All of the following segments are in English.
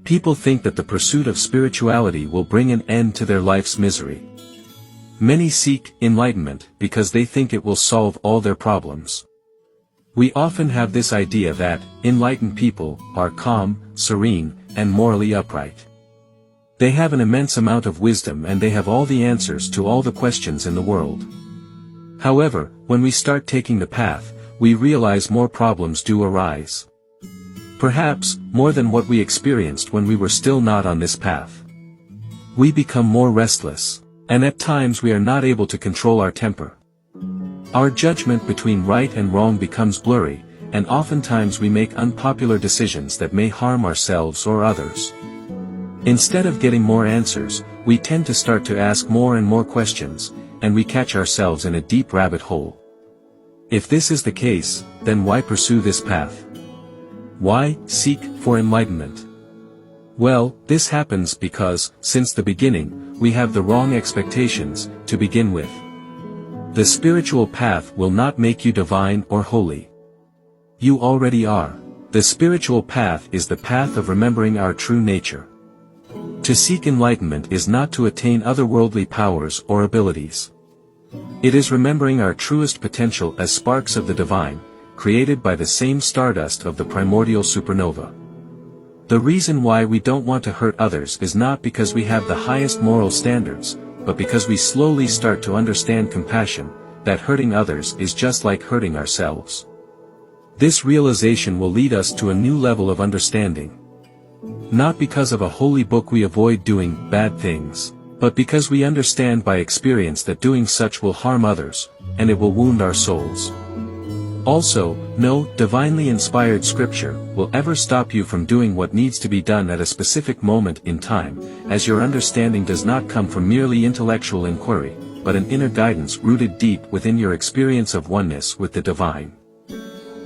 People think that the pursuit of spirituality will bring an end to their life's misery. Many seek enlightenment because they think it will solve all their problems. We often have this idea that enlightened people are calm, serene, and morally upright. They have an immense amount of wisdom and they have all the answers to all the questions in the world. However, when we start taking the path, we realize more problems do arise. Perhaps, more than what we experienced when we were still not on this path. We become more restless, and at times we are not able to control our temper. Our judgment between right and wrong becomes blurry, and oftentimes we make unpopular decisions that may harm ourselves or others. Instead of getting more answers, we tend to start to ask more and more questions, and we catch ourselves in a deep rabbit hole. If this is the case, then why pursue this path? Why seek for enlightenment? Well, this happens because, since the beginning, we have the wrong expectations, to begin with. The spiritual path will not make you divine or holy. You already are. The spiritual path is the path of remembering our true nature. To seek enlightenment is not to attain otherworldly powers or abilities. It is remembering our truest potential as sparks of the divine, created by the same stardust of the primordial supernova. The reason why we don't want to hurt others is not because we have the highest moral standards, but because we slowly start to understand compassion, that hurting others is just like hurting ourselves. This realization will lead us to a new level of understanding. Not because of a holy book we avoid doing bad things, but because we understand by experience that doing such will harm others, and it will wound our souls. Also, no divinely inspired scripture will ever stop you from doing what needs to be done at a specific moment in time, as your understanding does not come from merely intellectual inquiry, but an inner guidance rooted deep within your experience of oneness with the divine.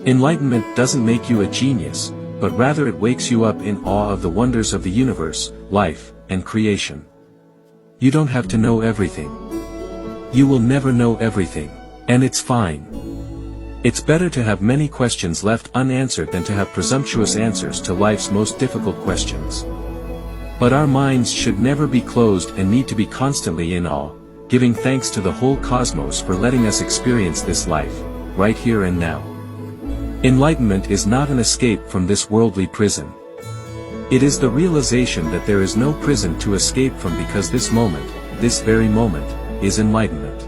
Enlightenment doesn't make you a genius, but rather it wakes you up in awe of the wonders of the universe, life, and creation. You don't have to know everything. You will never know everything, and it's fine. It's better to have many questions left unanswered than to have presumptuous answers to life's most difficult questions. But our minds should never be closed and need to be constantly in awe, giving thanks to the whole cosmos for letting us experience this life, right here and now. Enlightenment is not an escape from this worldly prison. It is the realization that there is no prison to escape from because this moment, this very moment, is enlightenment.